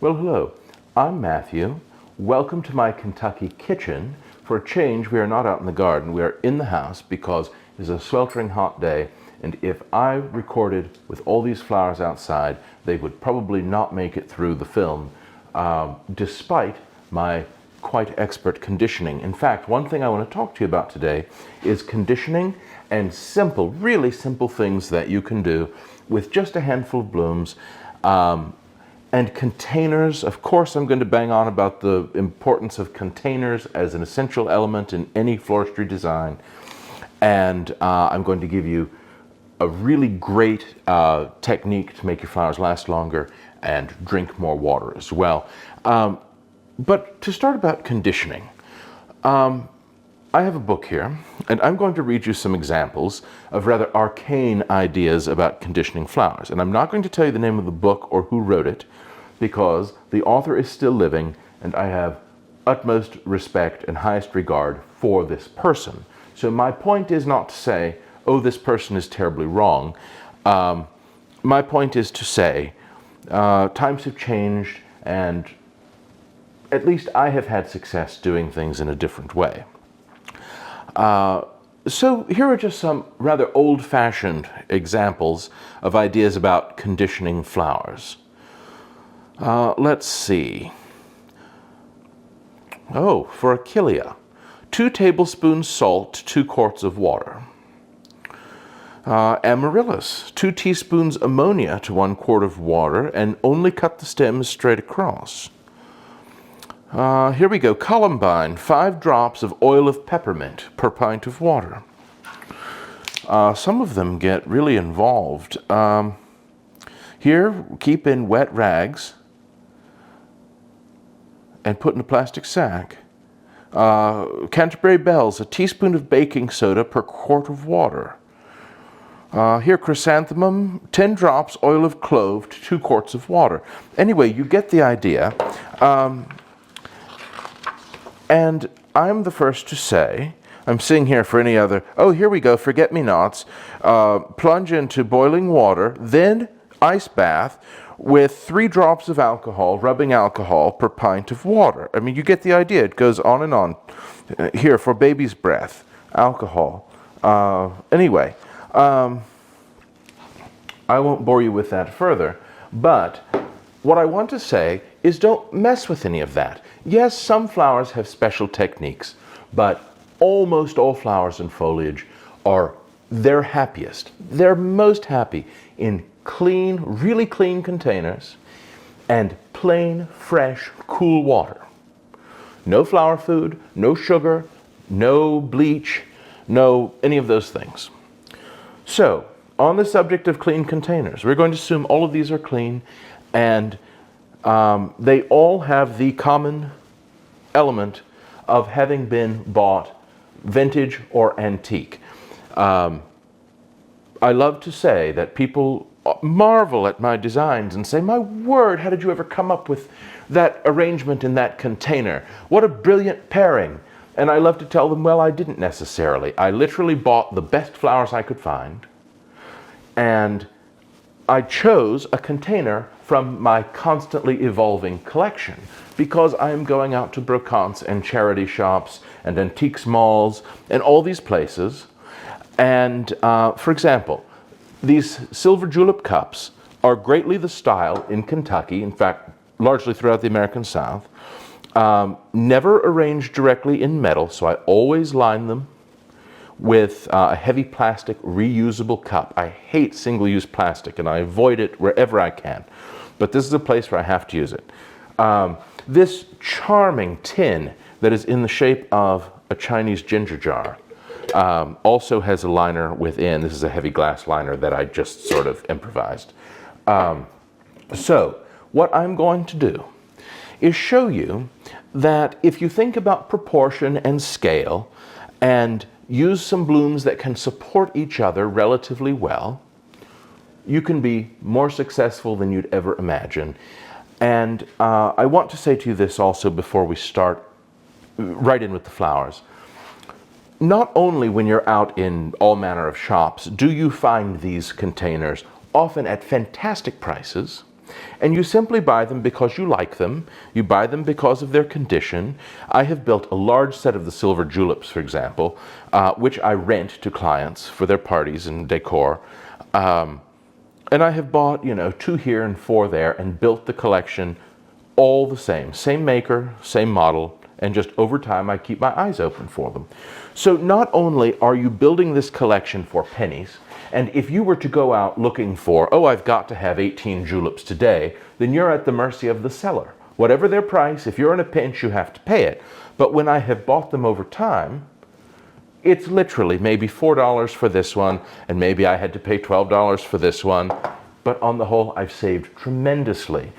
Well, hello. I'm Matthew. Welcome to my Kentucky kitchen. For a change, we are not out in the garden. We are in the house because it is a sweltering hot day, and if I recorded with all these flowers outside, they would probably not make it through the film, despite my quite expert conditioning. In fact, one thing I want to talk to you about today is conditioning and simple, really simple things that you can do with just a handful of blooms. And containers. Of course, I'm going to bang on about the importance of containers as an essential element in any floristry design. And I'm going to give you a really great technique to make your flowers last longer and drink more water as well. But to start about conditioning, I have a book here, and I'm going to read you some examples of rather arcane ideas about conditioning flowers. And I'm not going to tell you the name of the book or who wrote it, because the author is still living, and I have utmost respect and highest regard for this person. So my point is not to say, oh, this person is terribly wrong. My point is to say, times have changed, and at least I have had success doing things in a different way. So here are just some rather old-fashioned examples of ideas about conditioning flowers. Let's see. Oh, for Achillea, 2 tablespoons salt to 2 quarts of water. Amaryllis, 2 teaspoons ammonia to 1 quart of water, and only cut the stems straight across. Here we go. Columbine, 5 drops of oil of peppermint per pint of water. Some of them get really involved. Here, keep in wet rags and put in a plastic sack. Canterbury bells, a teaspoon of baking soda per quart of water. Here, chrysanthemum, 10 drops oil of clove to 2 quarts of water. Anyway, you get the idea. And I'm the first to say, I'm seeing here for any other, oh, here we go, forget-me-nots. Plunge into boiling water, then ice bath with 3 drops of alcohol, rubbing alcohol per pint of water. I mean, you get the idea. It goes on and on. Here, for baby's breath, alcohol. Anyway, I won't bore you with that further, but what I want to say is don't mess with any of that. Yes, some flowers have special techniques, but almost all flowers and foliage are their happiest. They're most happy in clean, really clean containers and plain, fresh, cool water. No flower food, no sugar, no bleach, no any of those things. So, on the subject of clean containers, we're going to assume all of these are clean, and they all have the common element of having been bought vintage or antique. I love to say that people marvel at my designs and say, my word, how did you ever come up with that arrangement in that container? What a brilliant pairing. And I love to tell them, well, I didn't necessarily. I literally bought the best flowers I could find, and I chose a container from my constantly evolving collection because I am going out to brocantes and charity shops and antiques malls and all these places. And for example, these silver julep cups are greatly the style in Kentucky, in fact, largely throughout the American South. Never arranged directly in metal, so I always line them with a heavy plastic reusable cup. I hate single-use plastic, and I avoid it wherever I can. But this is a place where I have to use it. This charming tin that is in the shape of a Chinese ginger jar also has a liner within. This is a heavy glass liner that I just sort of improvised. So what I'm going to do is show you that if you think about proportion and scale and use some blooms that can support each other relatively well, you can be more successful than you'd ever imagine. And I want to say to you this also before we start right in with the flowers. Not only when you're out in all manner of shops do you find these containers, often at fantastic prices, And you simply buy them because you like them. You buy them because of their condition. I have built a large set of the silver juleps, for example, which I rent to clients for their parties and decor. And I have bought, 2 here and 4 there and built the collection all the same maker, same model, and just over time I keep my eyes open for them. So not only are you building this collection for pennies, and if you were to go out looking for, oh, I've got to have 18 juleps today, then you're at the mercy of the seller. Whatever their price, if you're in a pinch, you have to pay it. But when I have bought them over time, it's literally maybe $4 for this one, and maybe I had to pay $12 for this one. But on the whole, I've saved tremendously.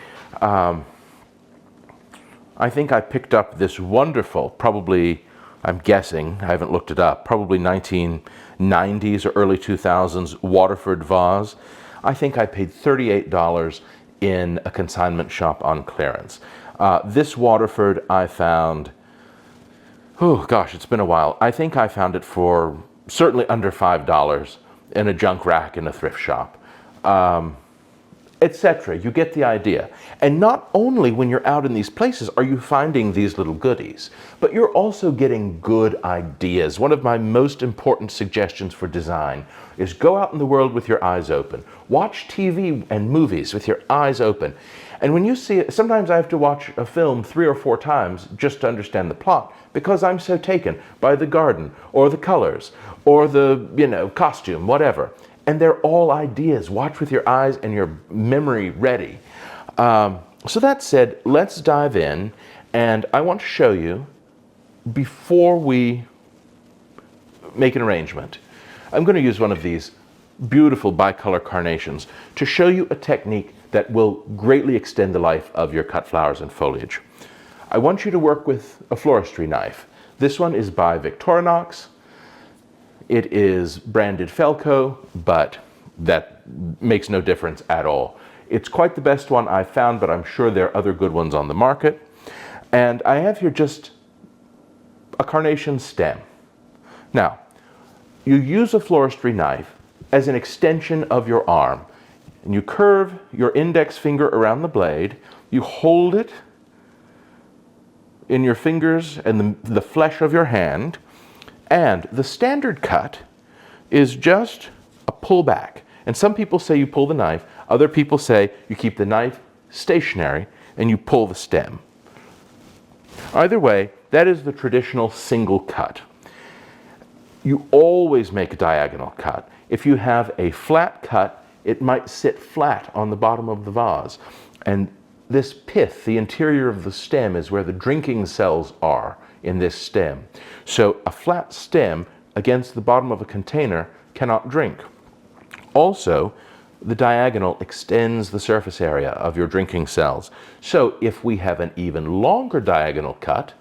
I think I picked up this wonderful, probably, I'm guessing, I haven't looked it up, probably 1990s or early 2000s Waterford vase. I think I paid $38 in a consignment shop on clearance. This Waterford I found, oh gosh, it's been a while. I think I found it for certainly under $5 in a junk rack in a thrift shop. Etc. You get the idea. And not only when you're out in these places are you finding these little goodies, but you're also getting good ideas. One of my most important suggestions for design is go out in the world with your eyes open. Watch TV and movies with your eyes open. And when you see it, sometimes I have to watch a film 3 or 4 times just to understand the plot because I'm so taken by the garden or the colors or the, costume, whatever. And they're all ideas. Watch with your eyes and your memory ready. So that said, let's dive in. And I want to show you, before we make an arrangement, I'm going to use one of these beautiful bicolor carnations to show you a technique that will greatly extend the life of your cut flowers and foliage. I want you to work with a floristry knife. This one is by Victorinox. It is branded Felco, but that makes no difference at all. It's quite the best one I've found, but I'm sure there are other good ones on the market. And I have here just a carnation stem. Now, you use a floristry knife as an extension of your arm. And you curve your index finger around the blade. You hold it in your fingers and the flesh of your hand. And the standard cut is just a pull back. And some people say you pull the knife. Other people say you keep the knife stationary and you pull the stem. Either way, that is the traditional single cut. You always make a diagonal cut. If you have a flat cut, it might sit flat on the bottom of the vase. And this pith, the interior of the stem, is where the drinking cells are in this stem. So a flat stem against the bottom of a container cannot drink. Also, the diagonal extends the surface area of your drinking cells. So if we have an even longer diagonal cut,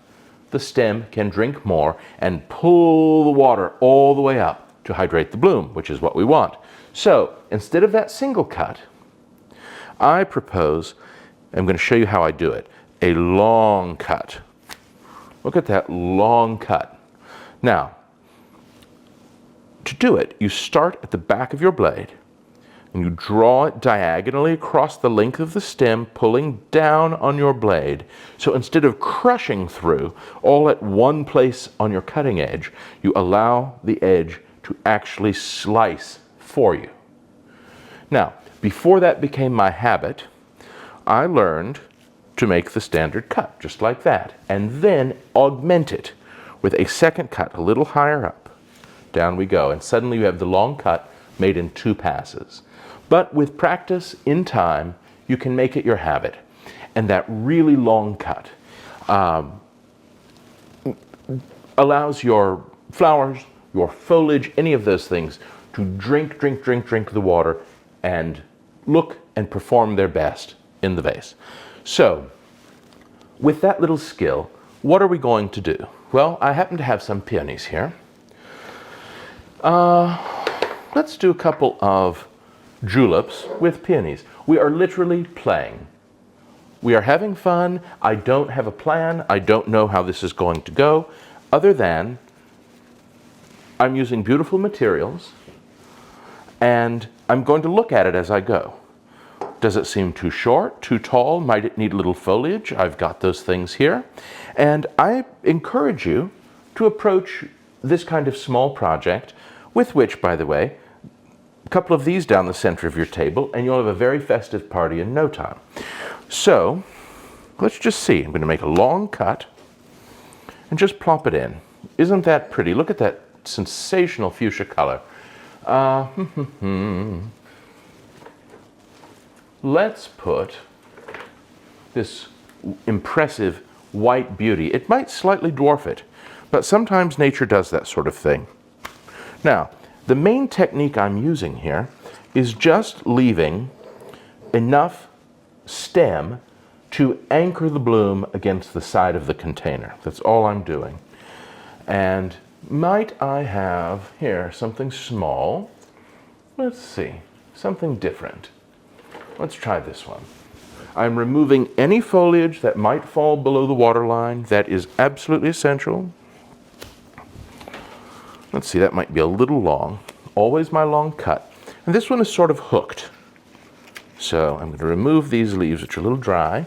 the stem can drink more and pull the water all the way up to hydrate the bloom, which is what we want. So instead of that single cut, I propose, I'm going to show you how I do it, a long cut. Look at that long cut. Now, to do it, you start at the back of your blade and you draw it diagonally across the length of the stem, pulling down on your blade. So instead of crushing through all at one place on your cutting edge, you allow the edge to actually slice for you. Now, before that became my habit, I learned to make the standard cut, just like that, and then augment it with a second cut a little higher up. Down we go, and suddenly you have the long cut made in 2 passes. But with practice, in time, you can make it your habit. And that really long cut allows your flowers, your foliage, any of those things to drink the water and look and perform their best in the vase. So, with that little skill, what are we going to do? Well, I happen to have some peonies here. Let's do a couple of juleps with peonies. We are literally playing. We are having fun. I don't have a plan. I don't know how this is going to go, other than I'm using beautiful materials and I'm going to look at it as I go. Does it seem too short, too tall? Might it need a little foliage? I've got those things here. And I encourage you to approach this kind of small project, with which, by the way, a couple of these down the center of your table, and you'll have a very festive party in no time. So, let's just see. I'm going to make a long cut and just plop it in. Isn't that pretty? Look at that sensational fuchsia color. Let's put this impressive white beauty. It might slightly dwarf it, but sometimes nature does that sort of thing. Now, the main technique I'm using here is just leaving enough stem to anchor the bloom against the side of the container. That's all I'm doing. And might I have here something small? Let's see, something different. Let's try this one. I'm removing any foliage that might fall below the waterline. That is absolutely essential. Let's see, that might be a little long. Always my long cut. And this one is sort of hooked. So I'm going to remove these leaves, which are a little dry,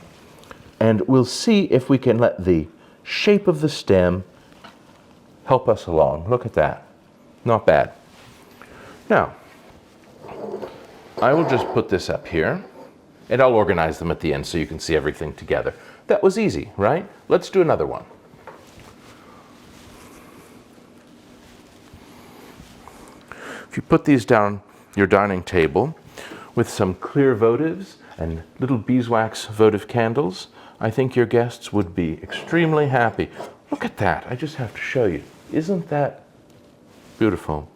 and we'll see if we can let the shape of the stem help us along. Look at that. Not bad. Now, I will just put this up here, and I'll organize them at the end so you can see everything together. That was easy, right? Let's do another one. If you put these down your dining table with some clear votives and little beeswax votive candles, I think your guests would be extremely happy. Look at that. I just have to show you. Isn't that beautiful?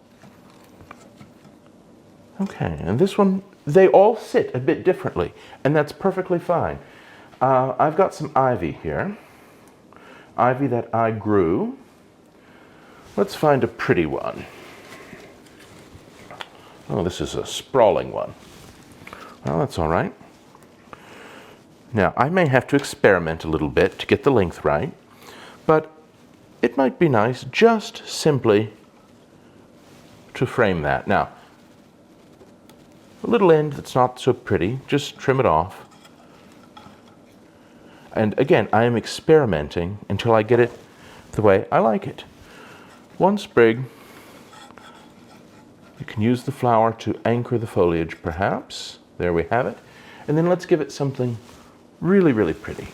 Okay, and this one, they all sit a bit differently, and that's perfectly fine. I've got some ivy here. Ivy that I grew. Let's find a pretty one. Oh, this is a sprawling one. Well, that's all right. Now, I may have to experiment a little bit to get the length right, but it might be nice just simply to frame that. Now, a little end that's not so pretty, just trim it off. And again, I am experimenting until I get it the way I like it. One sprig. You can use the flower to anchor the foliage, perhaps. There we have it. And then let's give it something really, really pretty.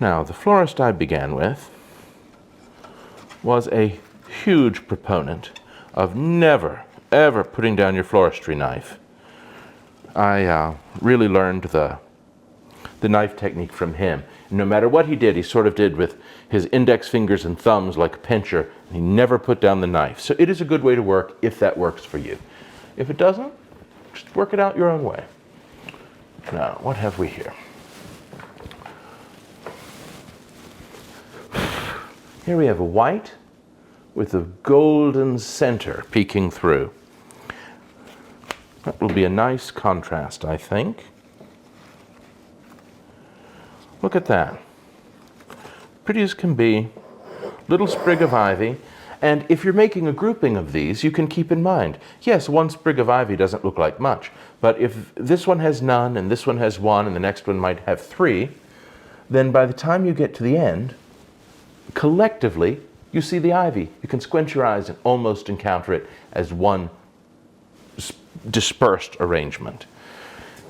Now, the florist I began with was a huge proponent of never, ever putting down your floristry knife. I really learned the knife technique from him. No matter what he did, he sort of did with his index fingers and thumbs like a pincher. He never put down the knife. So it is a good way to work if that works for you. If it doesn't, just work it out your own way. Now, what have we here? Here we have a white with a golden center peeking through. That will be a nice contrast, I think. Look at that. Pretty as can be. Little sprig of ivy. And if you're making a grouping of these, you can keep in mind, yes, one sprig of ivy doesn't look like much, but if this one has none, and this one has one, and the next one might have three, then by the time you get to the end, collectively, you see the ivy. You can squint your eyes and almost encounter it as one dispersed arrangement.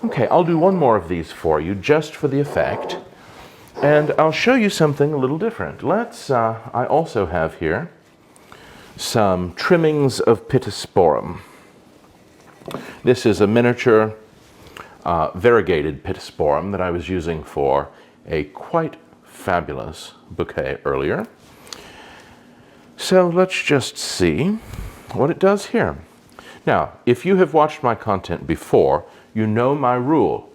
Okay, I'll do one more of these for you, just for the effect, and I'll show you something a little different. I also have here some trimmings of pittosporum. This is a miniature variegated pittosporum that I was using for a quite fabulous bouquet earlier. So let's just see what it does here. Now, if you have watched my content before, you know my rule.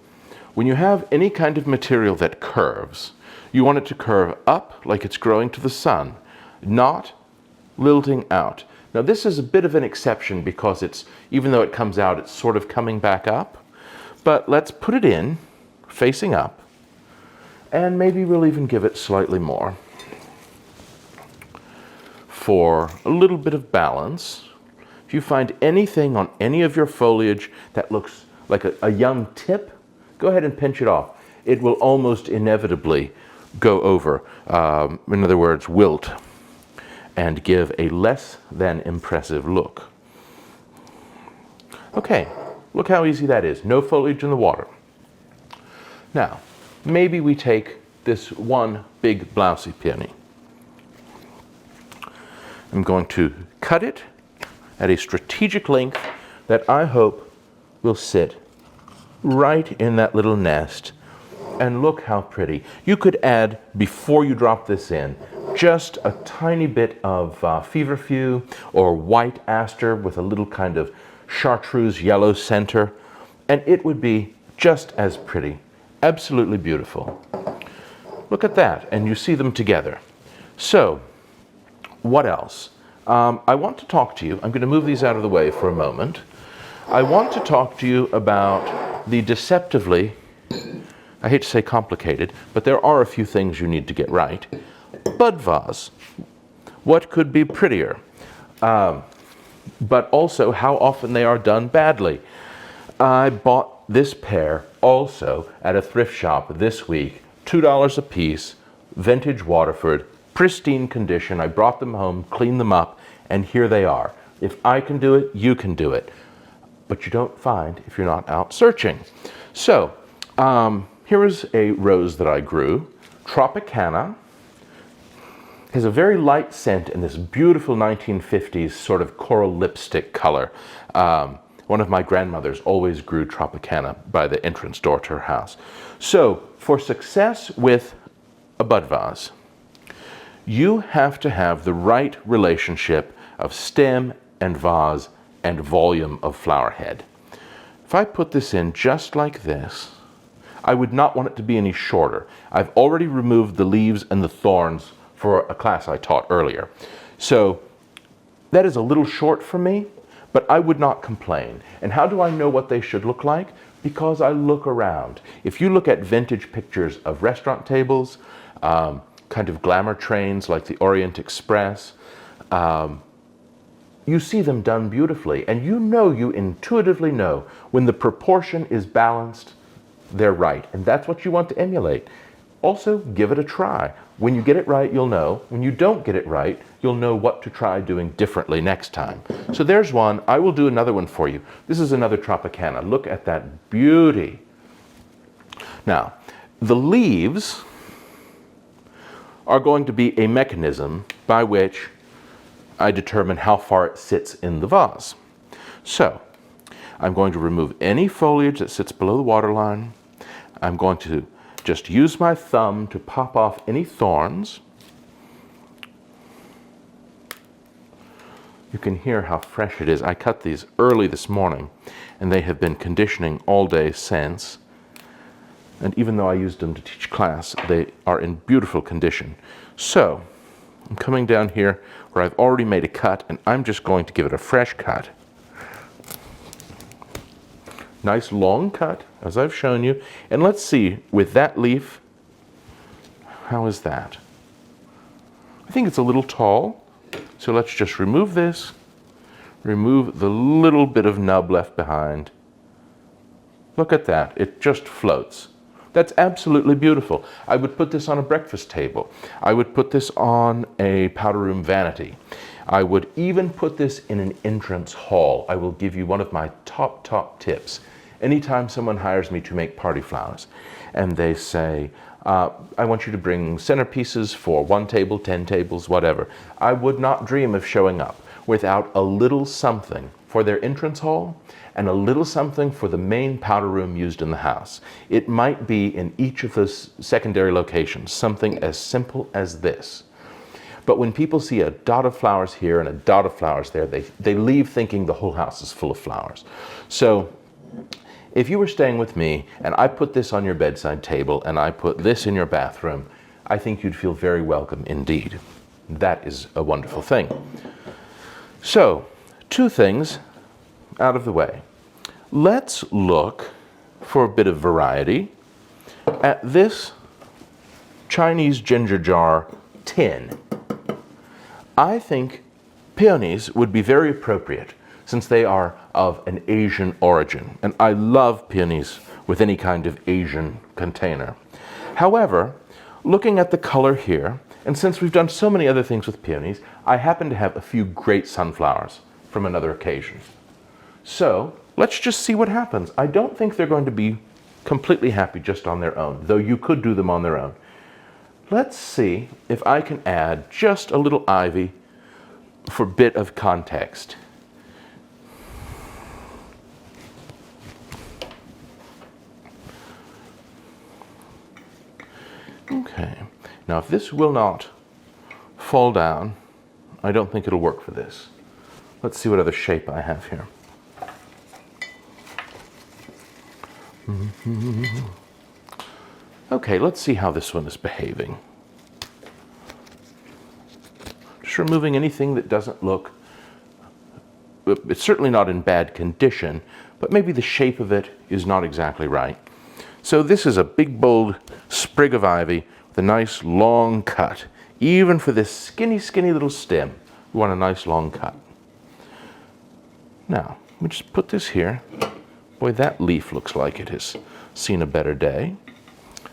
When you have any kind of material that curves, you want it to curve up like it's growing to the sun, not lilting out. Now this is a bit of an exception because even though it comes out, it's sort of coming back up. But let's put it in, facing up, and maybe we'll even give it slightly more. for a little bit of balance, if you find anything on any of your foliage that looks like a young tip, go ahead and pinch it off. It will almost inevitably go over, in other words, wilt, and give a less than impressive look. Okay, look how easy that is. No foliage in the water. Now, maybe we take this one big blousy peony. I'm going to cut it at a strategic length that I hope will sit right in that little nest. And look how pretty. You could add, before you drop this in, just a tiny bit of feverfew or white aster with a little kind of chartreuse yellow center, and it would be just as pretty. Absolutely beautiful. Look at that, and you see them together. So, what else? I want to talk to you, I'm going to move these out of the way for a moment. I want to talk to you about the deceptively, I hate to say complicated, but there are a few things you need to get right. Bud vase. What could be prettier? But also how often they are done badly. I bought this pair also at a thrift shop this week, $2 a piece, vintage Waterford, pristine condition. I brought them home, cleaned them up, and here they are. If I can do it, you can do it. But you don't find if you're not out searching. So, here is a rose that I grew, Tropicana. Has a very light scent in this beautiful 1950s sort of coral lipstick color. One of my grandmothers always grew Tropicana by the entrance door to her house. So, for success with a bud vase, you have to have the right relationship of stem and vase and volume of flower head. If I put this in just like this, I would not want it to be any shorter. I've already removed the leaves and the thorns for a class I taught earlier. So that is a little short for me, but I would not complain. And how do I know what they should look like? Because I look around. If you look at vintage pictures of restaurant tables, kind of glamour trains like the Orient Express, you see them done beautifully. And you intuitively know when the proportion is balanced, they're right. And that's what you want to emulate. Also, give it a try. When you get it right, you'll know. When you don't get it right, you'll know what to try doing differently next time. So there's one. I will do another one for you. This is another Tropicana. Look at that beauty. Now, the leaves are going to be a mechanism by which I determine how far it sits in the vase. So, I'm going to remove any foliage that sits below the waterline. I'm going to just use my thumb to pop off any thorns. You can hear how fresh it is. I cut these early this morning, and they have been conditioning all day since. And even though I used them to teach class, they are in beautiful condition. So, I'm coming down here where I've already made a cut, and I'm just going to give it a fresh cut. Nice long cut, as I've shown you. And let's see, with that leaf, how is that? I think it's a little tall, so let's just remove this, remove the little bit of nub left behind. Look at that, it just floats. That's absolutely beautiful. I would put this on a breakfast table. I would put this on a powder room vanity. I would even put this in an entrance hall. I will give you one of my top tips. Anytime someone hires me to make party flowers and they say, I want you to bring centerpieces for 1 table, 10 tables, whatever, I would not dream of showing up without a little something for their entrance hall and a little something for the main powder room used in the house. It might be in each of those secondary locations, something as simple as this. But when people see a dot of flowers here and a dot of flowers there, they leave thinking the whole house is full of flowers. So if you were staying with me and I put this on your bedside table and I put this in your bathroom, I think you'd feel very welcome indeed. That is a wonderful thing. So, 2 things out of the way. Let's look for a bit of variety at this Chinese ginger jar tin. I think peonies would be very appropriate since they are of an Asian origin, and I love peonies with any kind of Asian container. However, looking at the color here, and since we've done so many other things with peonies, I happen to have a few great sunflowers from another occasion. So let's just see what happens. I don't think they're going to be completely happy just on their own, though you could do them on their own. Let's see if I can add just a little ivy for a bit of context. Okay, now if this will not fall down, I don't think it'll work for this. Let's see what other shape I have here. Okay, let's see how this one is behaving. Just removing anything that doesn't look, it's certainly not in bad condition, but maybe the shape of it is not exactly right. So this is a big, bold sprig of ivy with a nice long cut. Even for this skinny, skinny little stem, we want a nice long cut. Now, we just put this here. Boy, that leaf looks like it has seen a better day.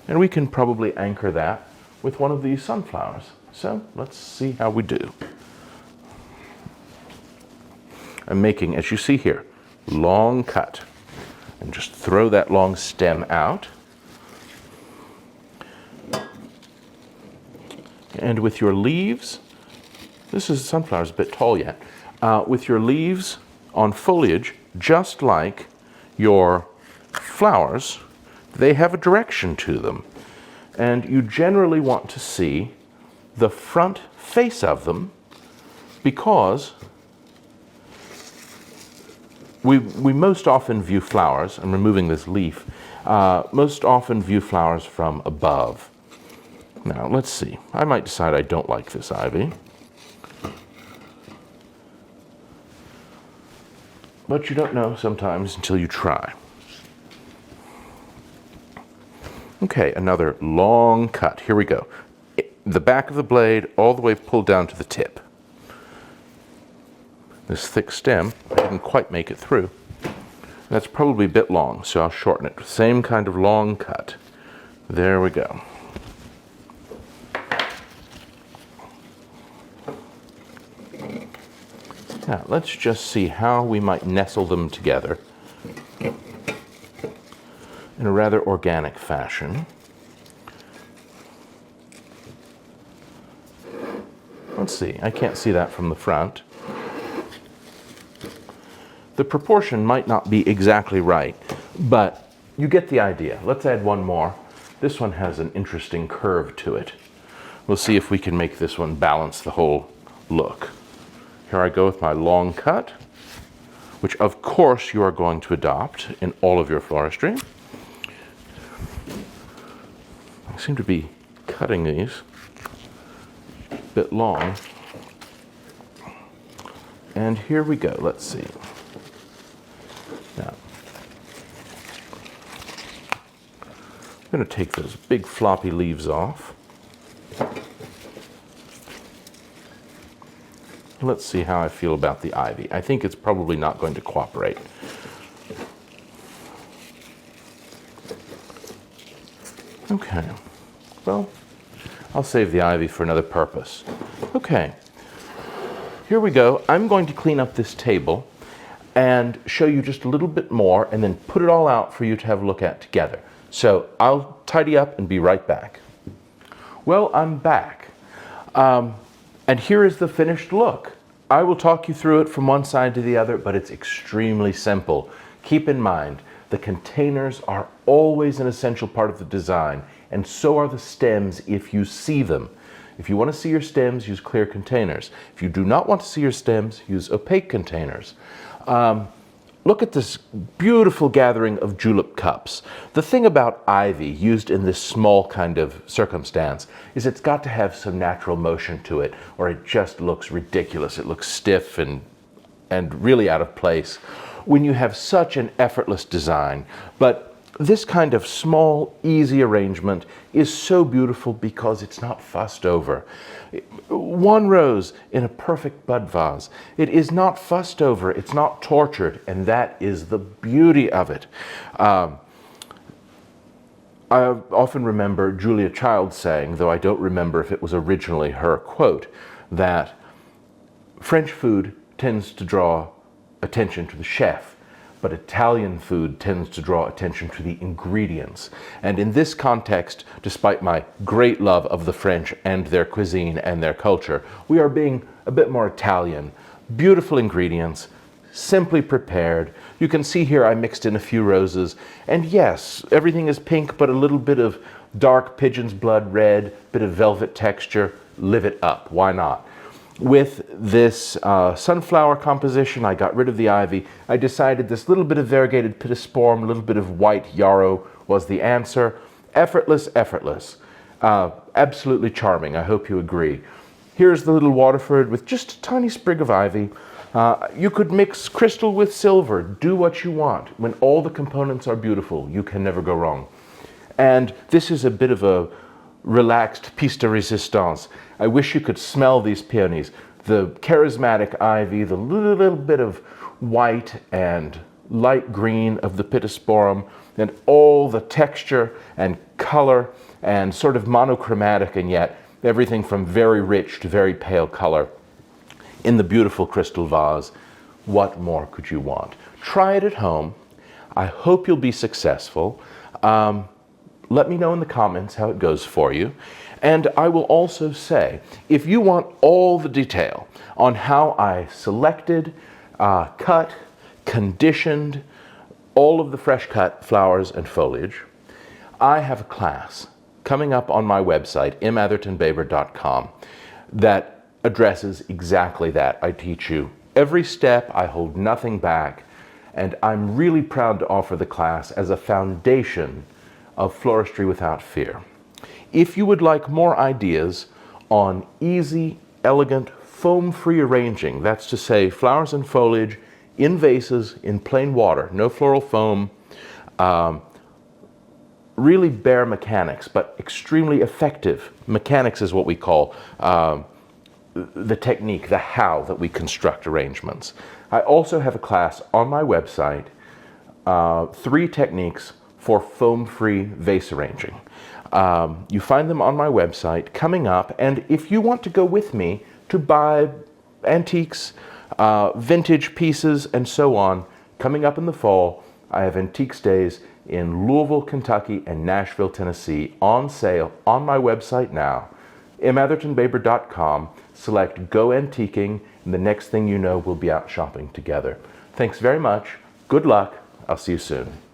And we can probably anchor that with one of these sunflowers. So let's see how we do. I'm making, as you see here, long cut. And just throw that long stem out. And with your leaves, sunflower's a bit tall yet, with your leaves on foliage, just like your flowers, they have a direction to them. And you generally want to see the front face of them because we most often view flowers, I'm removing this leaf, most often view flowers from above. Now, let's see. I might decide I don't like this ivy. But you don't know sometimes until you try. Okay, another long cut. Here we go. The back of the blade all the way pulled down to the tip. This thick stem, I didn't quite make it through. That's probably a bit long, so I'll shorten it. Same kind of long cut. There we go. Now, let's just see how we might nestle them together in a rather organic fashion. Let's see, I can't see that from the front. The proportion might not be exactly right, but you get the idea. Let's add one more. This one has an interesting curve to it. We'll see if we can make this one balance the whole look. Here I go with my long cut, which of course you are going to adopt in all of your floristry. I seem to be cutting these a bit long. And here we go, let's see. Now, I'm going to take those big floppy leaves off. Let's see how I feel about the ivy. I think it's probably not going to cooperate. Okay, well, I'll save the ivy for another purpose. Okay, here we go. I'm going to clean up this table and show you just a little bit more and then put it all out for you to have a look at together. So I'll tidy up and be right back. Well, I'm back. And here is the finished look. I will talk you through it from one side to the other, but it's extremely simple. Keep in mind, the containers are always an essential part of the design, and so are the stems if you see them. If you want to see your stems, use clear containers. If you do not want to see your stems, use opaque containers. Look at this beautiful gathering of julep cups. The thing about ivy used in this small kind of circumstance is it's got to have some natural motion to it, or it just looks ridiculous. It looks stiff and really out of place when you have such an effortless design. But this kind of small, easy arrangement is so beautiful because it's not fussed over. One rose in a perfect bud vase. It is not fussed over, it's not tortured, and that is the beauty of it. I often remember Julia Child saying, though I don't remember if it was originally her quote, that French food tends to draw attention to the chef, but Italian food tends to draw attention to the ingredients. And in this context, despite my great love of the French and their cuisine and their culture, we are being a bit more Italian. Beautiful ingredients, simply prepared. You can see here I mixed in a few roses, and yes, everything is pink, but a little bit of dark pigeon's blood red, bit of velvet texture. Live it up, why not? With this sunflower composition, I got rid of the ivy. I decided this little bit of variegated pittosporum, a little bit of white yarrow was the answer. Effortless, effortless. Absolutely charming, I hope you agree. Here's the little Waterford with just a tiny sprig of ivy. You could mix crystal with silver, do what you want. When all the components are beautiful, you can never go wrong. And this is a bit of a relaxed piece de resistance. I wish you could smell these peonies. The charismatic ivy, the little bit of white and light green of the pittosporum, and all the texture and color and sort of monochromatic, and yet everything from very rich to very pale color in the beautiful crystal vase. What more could you want? Try it at home. I hope you'll be successful. Let me know in the comments how it goes for you. And I will also say, if you want all the detail on how I selected, cut, conditioned all of the fresh cut flowers and foliage, I have a class coming up on my website, mathertonbaber.com, that addresses exactly that. I teach you every step, I hold nothing back, and I'm really proud to offer the class as a foundation of floristry without fear. If you would like more ideas on easy, elegant, foam-free arranging, that's to say flowers and foliage in vases in plain water, no floral foam, really bare mechanics, but extremely effective. Mechanics is what we call the technique, the how that we construct arrangements. I also have a class on my website, 3 techniques for foam-free vase arranging. You find them on my website coming up, and if you want to go with me to buy antiques, vintage pieces, and so on, coming up in the fall, I have Antiques Days in Louisville, Kentucky, and Nashville, Tennessee on sale on my website now, mathertonbaber.com. Select Go Antiquing, and the next thing you know, we'll be out shopping together. Thanks very much. Good luck. I'll see you soon.